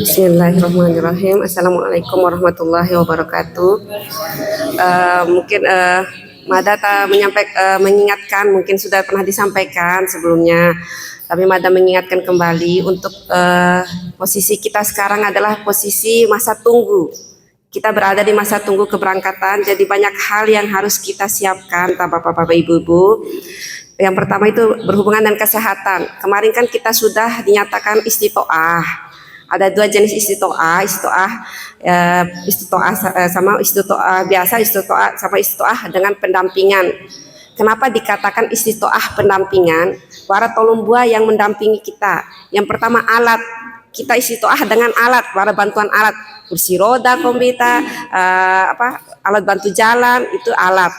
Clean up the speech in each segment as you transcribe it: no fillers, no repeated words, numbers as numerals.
Bismillahirrahmanirrahim. Assalamualaikum warahmatullahi wabarakatuh. Mungkin Mada mengingatkan, mungkin sudah pernah disampaikan sebelumnya, tapi Mada mengingatkan kembali untuk posisi kita sekarang adalah posisi masa tunggu. Kita berada di masa tunggu keberangkatan, jadi banyak hal yang harus kita siapkan, Bapak-bapak, Ibu-ibu. Yang pertama itu berhubungan dengan kesehatan. Kemarin kan kita sudah dinyatakan istitoah. Ada dua jenis istitoah sama istitoah biasa, istitoah sama istitoah dengan pendampingan. Kenapa dikatakan istitoah pendampingan? Para tolong buah yang mendampingi kita. Yang pertama alat, kita istitoah dengan alat, para bantuan alat, kursi roda, komputer, alat bantu jalan itu alat.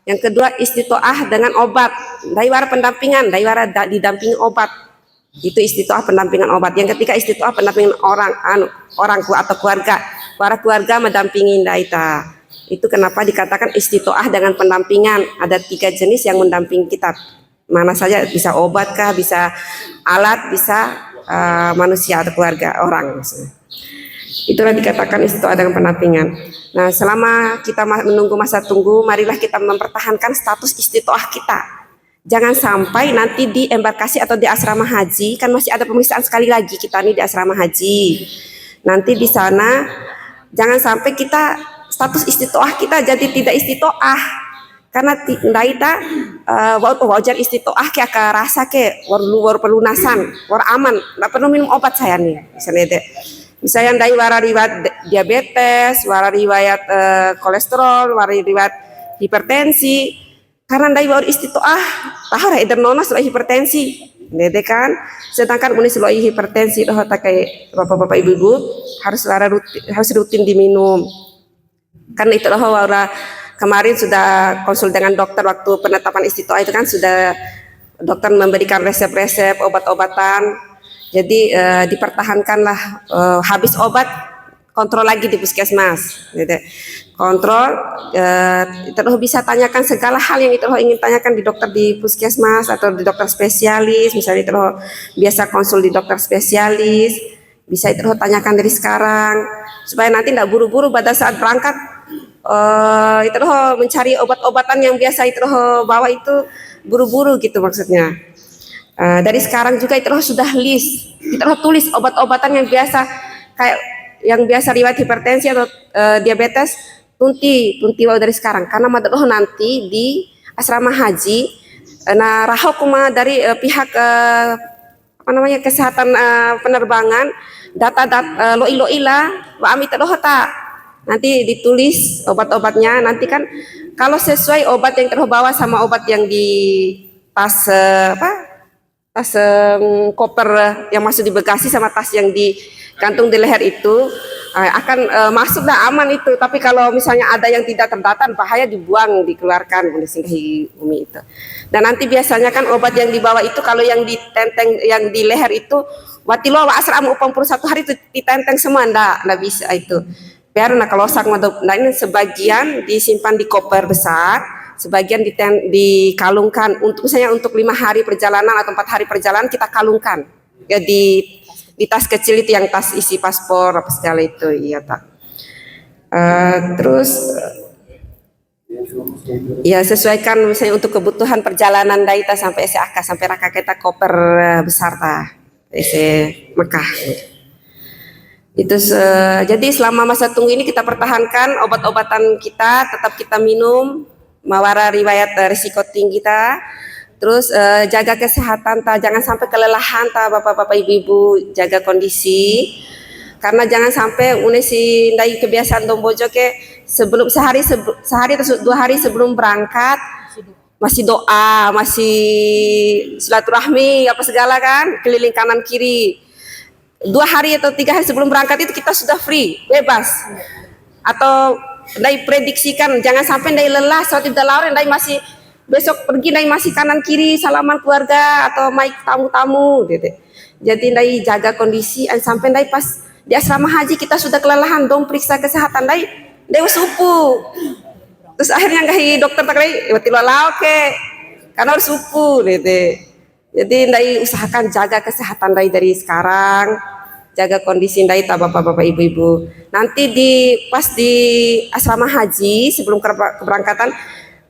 Yang kedua istitoah dengan obat, dari para pendampingan, dari para didampingi obat. Itu istitoah pendampingan obat. Yang ketiga istitoah pendampingan orang atau keluarga. Para keluarga mendampingi daita. Itu kenapa dikatakan istitoah dengan pendampingan. Ada 3 jenis yang mendampingi kita. Mana saja, bisa obat kah, bisa alat, bisa manusia atau keluarga orang. Itulah dikatakan istitoah dengan pendampingan. Nah, selama kita menunggu masa tunggu, marilah kita mempertahankan status istitoah kita. Jangan sampai nanti di embarkasi atau di asrama haji, kan masih ada pemeriksaan sekali lagi kita nih di asrama haji. Nanti di sana jangan sampai kita status istitoah kita jadi tidak istitoah. Karena daita wajar istitoah ke rasa ke war pelunasan, war aman, nggak perlu minum obat saya nih. Misalnya dari wara riwayat diabetes, wara riwayat kolesterol, wara riwayat hipertensi. Karena dari baru istitoah, tahu eder nona selalu hipertensi, dede kan. Sedangkan unis selalu hipertensi, doh kayak bapak-bapak ibu-ibu harus rutin diminum. Karena itu doh kemarin sudah konsul dengan dokter waktu penetapan istitoah itu kan sudah dokter memberikan resep-resep obat-obatan. Jadi dipertahankanlah habis obat kontrol lagi di puskesmas, gitu. Kontrol, terus bisa tanyakan segala hal yang itu ingin tanyakan di dokter di puskesmas atau di dokter spesialis, misalnya itu biasa konsul di dokter spesialis, bisa itu tanyakan dari sekarang supaya nanti tidak buru-buru pada saat berangkat itu mencari obat-obatan yang biasa itu bawa itu buru-buru gitu maksudnya. Dari sekarang juga itu sudah list, itu tulis obat-obatan yang biasa kayak yang biasa riwayat hipertensi atau diabetes, tunti dari sekarang karena madoh nanti di asrama haji nah rahokuma dari pihak kesehatan penerbangan data loila wa amit dohota nanti ditulis obat-obatnya nanti kan kalau sesuai obat yang terbawa sama obat yang di tas koper yang masuk di bagasi sama tas yang di kantung di leher itu akan masuk dah aman itu. Tapi kalau misalnya ada yang tidak terdata bahaya dibuang, dikeluarkan oleh singgahi umi itu. Dan nanti biasanya kan obat yang dibawa itu kalau yang ditenteng yang di leher itu watilo wa asram upang 1 hari itu ditenteng semua ndak bisa itu. Biar kalau sak nah ini sebagian disimpan di koper besar, sebagian dikalungkan untuk misalnya untuk 5 hari perjalanan atau 4 hari perjalanan kita kalungkan. Ya di tas kecil itu yang tas isi paspor apa segala itu iya tak. Terus ya sesuaikan misalnya untuk kebutuhan perjalanan daita sampai SAK sampai raka kita koper besar ta Mekah. Itu jadi selama masa tunggu ini kita pertahankan obat-obatan kita tetap kita minum mawara riwayat risiko tinggi ta. Terus jaga kesehatan jangan sampai kelelahan bapak-bapak ibu-ibu jaga kondisi karena jangan sampai unesi ndai kebiasaan dombojo ke sebelum sehari atau 2 hari sebelum berangkat masih doa masih silaturahmi apa segala kan keliling kanan kiri 2 hari atau 3 hari sebelum berangkat itu kita sudah free bebas atau ndai prediksikan jangan sampai ndai lelah suatu dalauran ndai masih besok pergi nai masih kanan kiri salaman keluarga atau maik tamu-tamu gitu. Jadi nai jaga kondisi sampai nai pas di asrama haji kita sudah kelelahan dong periksa kesehatan nai supu. Terus akhirnya nggak dokter tak lagi tilalau ke karena harus supu gitu. Jadi nai usahakan jaga kesehatan nai dari sekarang jaga kondisi ndai ta bapak-bapak ibu-ibu. Nanti pas di asrama haji sebelum keberangkatan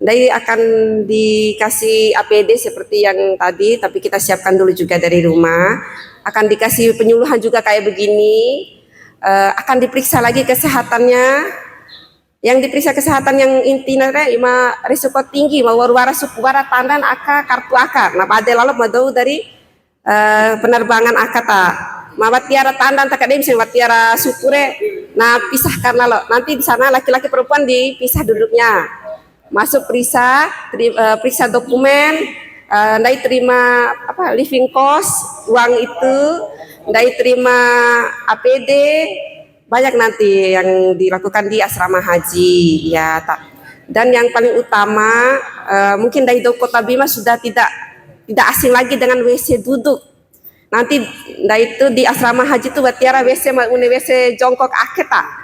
ndai akan dikasih APD seperti yang tadi, tapi kita siapkan dulu juga dari rumah. Akan dikasih penyuluhan juga kayak begini. Akan diperiksa lagi kesehatannya. Yang diperiksa kesehatan yang intinya ima risiko tinggi mau warwara sukubara tandan aka kartu aka. Nah pada lalu madau dari penerbangan aka ta. Mawatiara tandan tak ada misalnya watiara sukure. Nah pisahkan lalu. Nanti di sana laki-laki perempuan dipisah duduknya. Masuk periksa dokumen, ndai terima living cost uang itu, ndai terima APD. Banyak nanti yang dilakukan di asrama haji ya tak. Dan yang paling utama mungkin dari Kota Bima sudah tidak asing lagi dengan WC duduk. Nanti itu di asrama haji itu batiara WC jongkok aketa.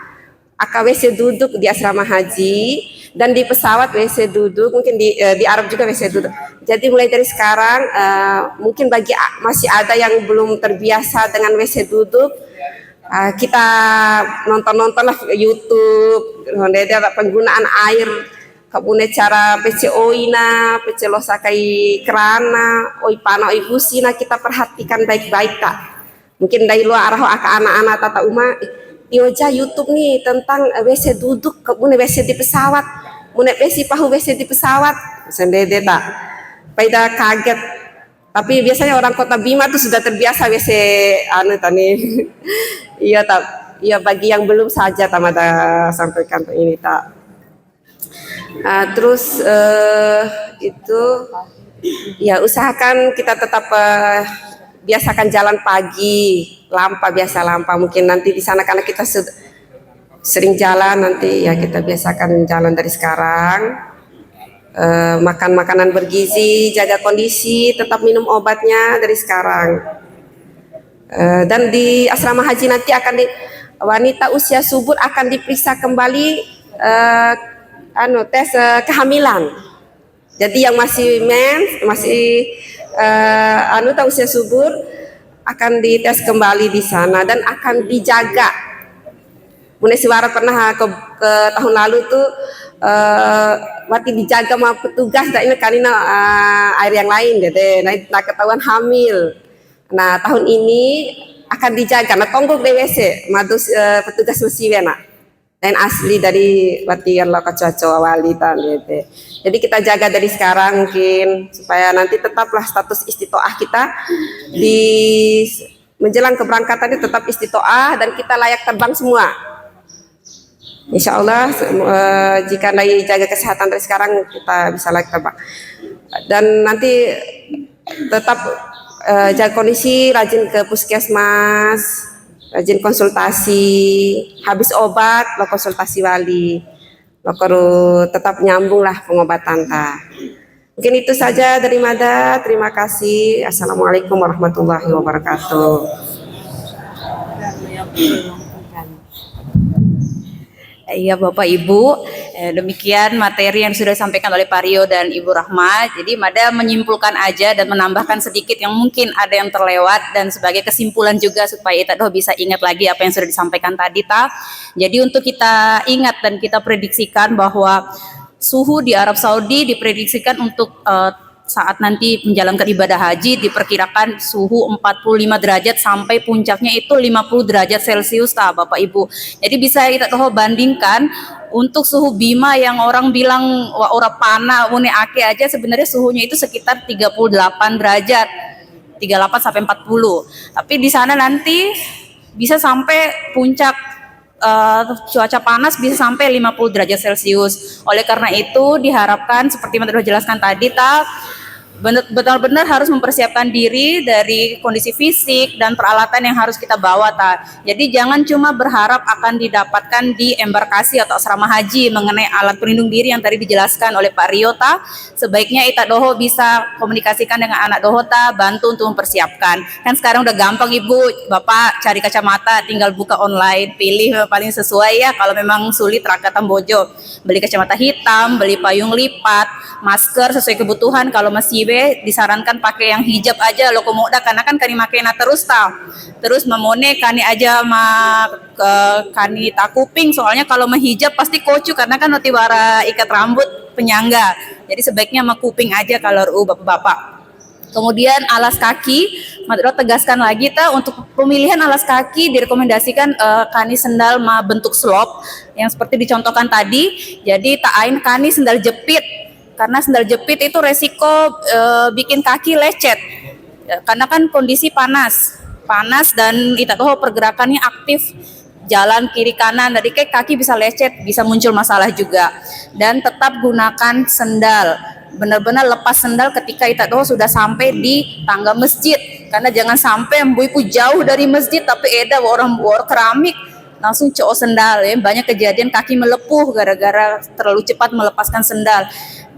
Aka WC duduk di asrama haji dan di pesawat WC duduk, mungkin di Arab juga WC duduk. Jadi mulai dari sekarang mungkin bagi masih ada yang belum terbiasa dengan WC duduk, kita nonton-nontonlah YouTube, ada penggunaan air, kabune cara PCO ina, PC losakai kerana, oi pana, oi busina kita perhatikan baik-baik tak. Mungkin dari luar arah aka anak-anak tata uma, dioja YouTube nih tentang WC duduk, kabune WC di pesawat, mune WC pahu WC di pesawat, sendiri tak. Pada kaget. Tapi biasanya orang Kota Bima tuh sudah terbiasa WC tani. Iya tak, iya bagi yang belum saja tamada sampaikan ini tak. Terus itu ya usahakan kita tetap biasakan jalan pagi, biasa lampa mungkin nanti di sana karena kita sering jalan nanti ya kita biasakan jalan dari sekarang. Makan makanan bergizi, jaga kondisi, tetap minum obatnya dari sekarang. Dan di asrama haji nanti wanita usia subur akan diperiksa kembali tes kehamilan. Jadi yang masih usia subur akan dites kembali di sana dan akan dijaga. Bune Siwara pernah ke tahun lalu tuh mati dijaga sama petugas ini karena air yang lain deh. Nah ketahuan hamil. Nah tahun ini akan dijaga. Nah tonggok DWC madus petugas mesiwena. Dan asli dari wati yang lo kacaco awali deh. Jadi kita jaga dari sekarang mungkin supaya nanti tetaplah status istitoah kita di menjelang keberangkatan itu tetap istitoah dan kita layak terbang semua. Insya Allah jika dari jaga kesehatan dari sekarang kita bisa lagi terbang dan nanti tetap jaga kondisi, rajin ke puskesmas, rajin konsultasi, habis obat lo konsultasi wali, lo tetap nyambung lah pengobatan ta. Mungkin itu saja dari Mada. Terima kasih. Assalamualaikum warahmatullahi wabarakatuh. Iya Bapak Ibu, demikian materi yang sudah disampaikan oleh Pak Rio dan Ibu Rahma. Jadi Mada menyimpulkan aja dan menambahkan sedikit yang mungkin ada yang terlewat dan sebagai kesimpulan juga supaya kita bisa ingat lagi apa yang sudah disampaikan tadi ta. Jadi untuk kita ingat dan kita prediksikan bahwa suhu di Arab Saudi diprediksikan untuk saat nanti menjalankan ibadah haji diperkirakan suhu 45 derajat sampai puncaknya itu 50 derajat Celcius ta Bapak Ibu. Jadi bisa kita bandingkan untuk suhu Bima yang orang bilang wah ora pana mune ake aja sebenarnya suhunya itu sekitar 38 derajat. 38 sampai 40. Tapi di sana nanti bisa sampai puncak cuaca panas bisa sampai 50 derajat Celcius. Oleh karena itu diharapkan seperti yang sudah jelaskan tadi benar-benar harus mempersiapkan diri dari kondisi fisik dan peralatan yang harus kita bawa Jadi jangan cuma berharap akan didapatkan di embarkasi atau asrama haji mengenai alat pelindung diri yang tadi dijelaskan oleh Pak Rio sebaiknya Ita Doho bisa komunikasikan dengan anak Doho bantu untuk mempersiapkan. Kan sekarang udah gampang Ibu, Bapak cari kacamata tinggal buka online, pilih paling sesuai ya. Kalau memang sulit Raka Tambojo, beli kacamata hitam, beli payung lipat, masker sesuai kebutuhan. Kalau masih be disarankan pakai yang hijab aja lo komoda karena kan kani makena terus tau. Terus memone kani aja kani tak kuping soalnya kalau menghijab pasti kocu karena kan nanti wara ikat rambut penyangga. Jadi sebaiknya sama kuping aja kalau bapak-bapak. Kemudian alas kaki, Madro tegaskan lagi untuk pemilihan alas kaki direkomendasikan kani sendal bentuk slop yang seperti dicontohkan tadi. Jadi ta'ain kani sendal jepit karena sendal jepit itu resiko bikin kaki lecet karena kan kondisi panas dan kita tahu pergerakannya aktif jalan kiri kanan dari kaki bisa lecet, bisa muncul masalah juga. Dan tetap gunakan sendal, benar-benar lepas sendal ketika kita tahu sudah sampai di tangga masjid, karena jangan sampai ibu jauh dari masjid tapi orang keramik langsung cowok sendal ya. Banyak kejadian kaki melepuh gara-gara terlalu cepat melepaskan sendal.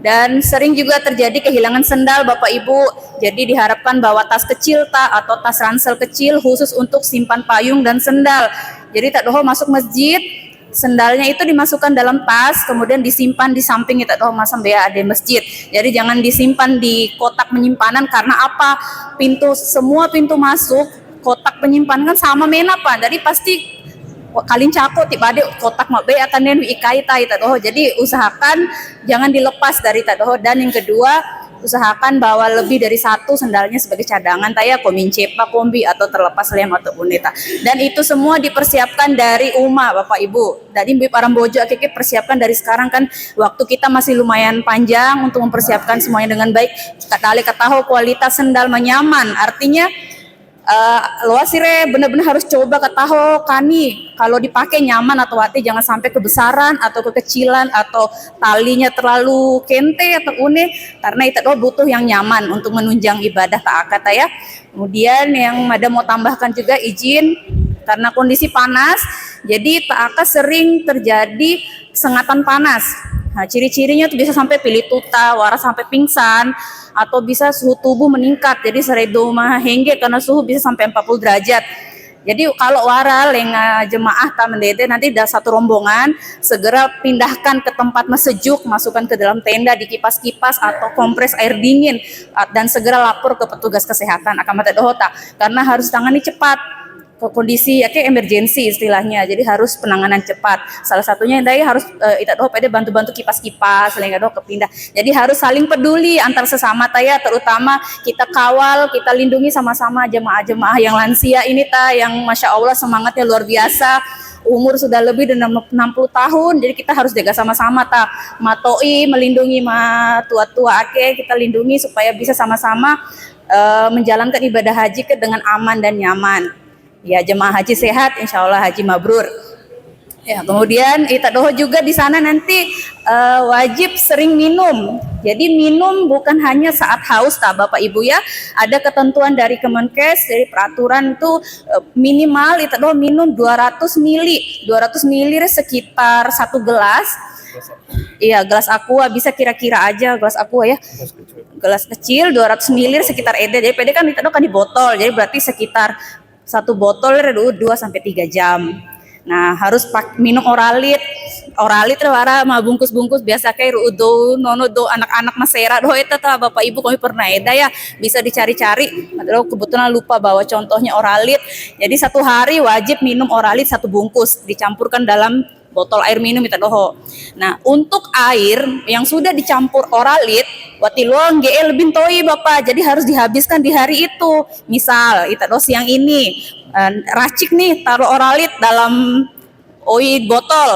Dan sering juga terjadi kehilangan sendal Bapak Ibu. Jadi diharapkan bawa tas kecil atau tas ransel kecil khusus untuk simpan payung dan sendal. Jadi tak doho masuk masjid, sendalnya itu dimasukkan dalam tas, kemudian disimpan di samping kita doho masam bea ada masjid. Jadi jangan disimpan di kotak penyimpanan karena apa? Semua pintu masuk kotak penyimpanan kan sama menapa. Jadi pasti kalin cako tiba ada kotak mak be akan den ikai tai tadoho. Jadi usahakan jangan dilepas dari tadoho. Dan yang kedua, usahakan bawa lebih dari satu sendalnya sebagai cadangan taya komin cepa kombi atau terlepas lem atau unita. Dan itu semua dipersiapkan dari Bapak Ibu. Dari Ibu Parambojo akeke persiapkan dari sekarang kan waktu kita masih lumayan panjang untuk mempersiapkan semuanya dengan baik. Kadale ketahu kualitas sendal menyaman. Artinya luas sire benar-benar harus coba ketahu kani kalau dipakai nyaman atau hati, jangan sampai kebesaran atau kekecilan atau talinya terlalu kente atau une, karena itu butuh yang nyaman untuk menunjang ibadah ta'akat ya. Kemudian yang Madam mau tambahkan juga izin karena kondisi panas, jadi ta'akat sering terjadi sengatan panas. Nah, ciri-cirinya tuh bisa sampai pilih tuta, waras sampai pingsan, atau bisa suhu tubuh meningkat. Jadi seredo mahengge karena suhu bisa sampai 40 derajat. Jadi kalau wara lenga jemaah mendede nanti dah satu rombongan segera pindahkan ke tempat sejuk, masukkan ke dalam tenda di kipas-kipas atau kompres air dingin dan segera lapor ke petugas kesehatan akan mata dohota karena harus tangani cepat. Kondisi kayak emergensi istilahnya, jadi harus penanganan cepat. Salah satunya yang harus kita doh pada bantu-bantu kipas-kipas, selain doh kepindah. Jadi harus saling peduli antar sesama taya, terutama kita kawal, kita lindungi sama-sama jemaah-jemaah yang lansia ini yang masya Allah semangatnya luar biasa. Umur sudah lebih dari 60 tahun, jadi kita harus jaga sama-sama matoi melindungi tua-tua kita lindungi supaya bisa sama-sama menjalankan ibadah haji dengan aman dan nyaman. Ya, jemaah haji sehat, insya Allah haji mabrur. Ya, kemudian kita doho juga di sana nanti wajib sering minum. Jadi minum bukan hanya saat haus Bapak Ibu ya. Ada ketentuan dari Kemenkes, dari peraturan itu minimal kita doho minum 200 mili. 200 mili sekitar 1 gelas. Iya, gelas aqua bisa kira-kira aja gelas aqua ya. Gelas kecil 200 mili sekitar Jadi pede kan kita doho kan di botol. Jadi berarti sekitar satu botol 2 sampai 3 jam. Nah, harus minum oralit. Oralit wara mah bungkus-bungkus biasa kayak rudo nono do anak-anak masera do eta Bapak Ibu kami pernah ya bisa dicari-cari. Padahal kebetulan lupa bawa contohnya oralit. Jadi 1 hari wajib minum oralit 1 bungkus dicampurkan dalam botol air minum kita doho. Nah, untuk air yang sudah dicampur oralit, watiluang GL lebih toi Bapak. Jadi harus dihabiskan di hari itu. Misal, kita doho siang ini racik nih taruh oralit dalam botol.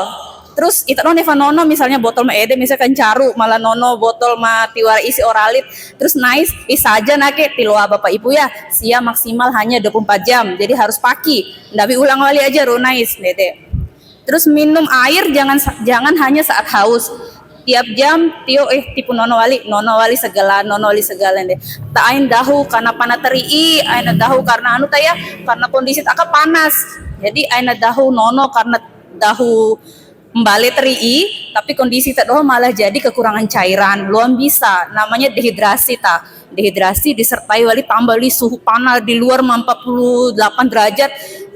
Terus kita doho nevanono misalnya botol maede misalkan caru malah nono botol tiwara isi oralit. Terus nice bisa aja nake tiloa Bapak Ibu ya. Sia maksimal hanya 24 jam. Jadi harus pagi. Ndabi ulang wali aja runais dede. Terus minum air jangan hanya saat haus. Tiap jam tipu nono wali segala deh. Ta'ain dahu karena panateri, aina dahu karena karena kondisi tak panas. Jadi aina dahu nono karena dahu mbale teri, tapi kondisi tak doh malah jadi kekurangan cairan. Belum bisa, namanya dehidrasi Dehidrasi disertai wali tambah suhu panas di luar 48 derajat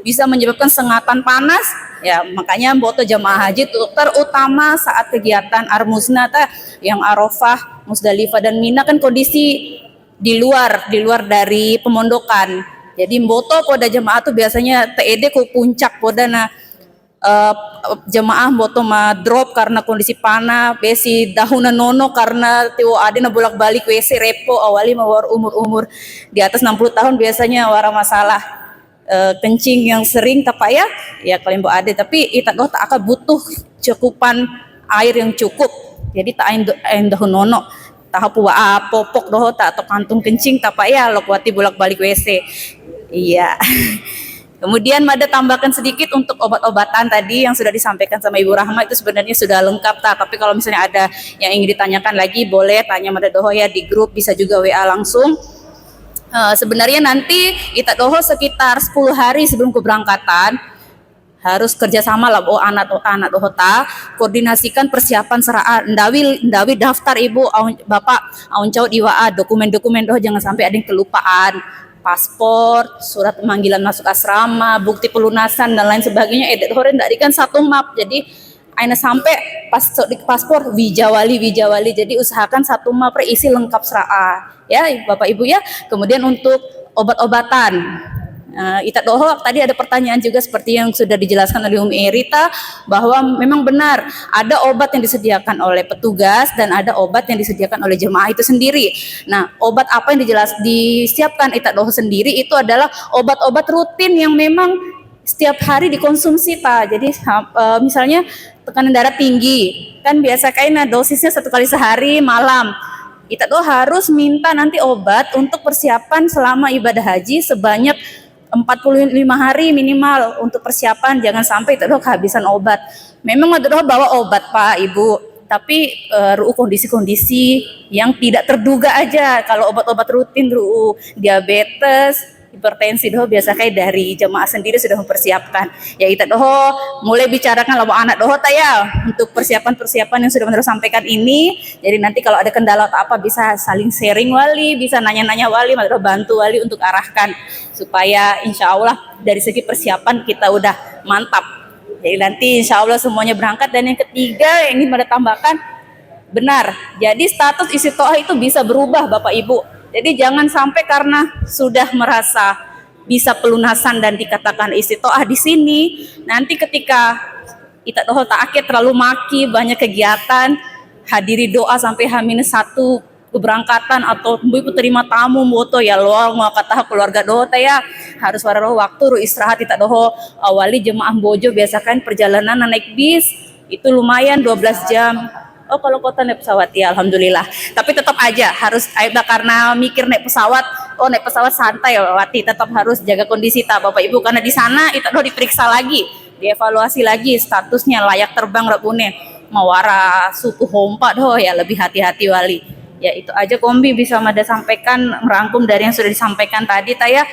bisa menyebabkan sengatan panas. Ya, makanya boto jamaah haji terutama saat kegiatan Armusna yang Arafah, Musdalifah dan Mina kan kondisi di luar dari pemondokan. Jadi mboto poda jemaah tuh biasanya TED ku puncak poda na eh, jemaah mboto ma drop karena kondisi panah, besi dahuna nono karena tiwo ade na bolak-balik WC repo awali mawar umur-umur di atas 60 tahun biasanya wara masalah kencing yang sering tapaya ya kalian ada, tapi ita doh tak akan butuh cukupan air yang cukup, jadi tak ain dahun nono tahapu popok doh tak atau kantung kencing tapaya lokwati bolak-balik WC. Iya. Kemudian Mada tambahkan sedikit untuk obat-obatan tadi yang sudah disampaikan sama Ibu Rahma itu sebenarnya sudah lengkap tapi kalau misalnya ada yang ingin ditanyakan lagi boleh tanya Mada Doho ya di grup, bisa juga WA langsung. Sebenarnya nanti Ita Doho sekitar 10 hari sebelum keberangkatan harus kerjasama lah anak Doho ta koordinasikan persiapan serah ndawi daftar ibu bapak aun cau di WA dokumen-dokumen Doho, jangan sampai ada yang kelupaan, paspor, surat pemanggilan masuk asrama, bukti pelunasan dan lain sebagainya. Doho rendarikan satu map, jadi aina sampai paspor wijawali, jadi usahakan satu map isi lengkap serah ya Bapak Ibu ya. Kemudian untuk obat-obatan, Ita Doho tadi ada pertanyaan juga seperti yang sudah dijelaskan oleh Umi Erita bahwa memang benar ada obat yang disediakan oleh petugas dan ada obat yang disediakan oleh jemaah itu sendiri. Nah, obat apa yang disiapkan Ita Doho sendiri itu adalah obat-obat rutin yang memang setiap hari dikonsumsi Jadi misalnya tekanan darah tinggi kan biasa kayaknya dosisnya 1 kali sehari malam. Ita Doho harus minta nanti obat untuk persiapan selama ibadah haji sebanyak 45 hari minimal untuk persiapan, jangan sampai Ita Doho kehabisan obat. Memang Ita Doho bawa obat Pak Ibu, tapi kondisi-kondisi yang tidak terduga aja. Kalau obat-obat rutin diabetes, hipertensi Doho biasa kayak dari jemaah sendiri sudah mempersiapkan. Ya Ita Doho mulai bicarakan lawan anak Doho ya untuk persiapan-persiapan yang sudah Doho sampaikan ini. Jadi nanti kalau ada kendala atau apa bisa saling sharing wali, bisa nanya-nanya wali, Doho bantu wali untuk arahkan supaya insya Allah dari segi persiapan kita udah mantap. Jadi nanti insya Allah semuanya berangkat. Dan yang ketiga yang ingin Mada tambahkan, benar. Jadi status istiqoah itu bisa berubah Bapak Ibu. Jadi jangan sampai karena sudah merasa bisa pelunasan dan dikatakan istiqoah di sini, nanti ketika Ita Doho ta'akid terlalu maki, banyak kegiatan, hadiri doa sampai H-1 keberangkatan atau ibu terima tamu moto ya loh mau kata keluarga Doho ya harus waroh waktu istirahat. Ita Doho awali jemaah bojo biasakan perjalanan naik bis itu lumayan 12 jam. Oh kalau kota naik pesawat ya alhamdulillah. Tapi tetap aja harus karena mikir naik pesawat, naik pesawat santai Wati, tetap harus jaga kondisi Bapak Ibu karena di sana Ita Doho diperiksa lagi, dievaluasi lagi statusnya layak terbang rabune. Mawara suku hompa Doho ya lebih hati-hati wali. Ya itu aja kombi bisa Mada sampaikan merangkum dari yang sudah disampaikan tadi ya.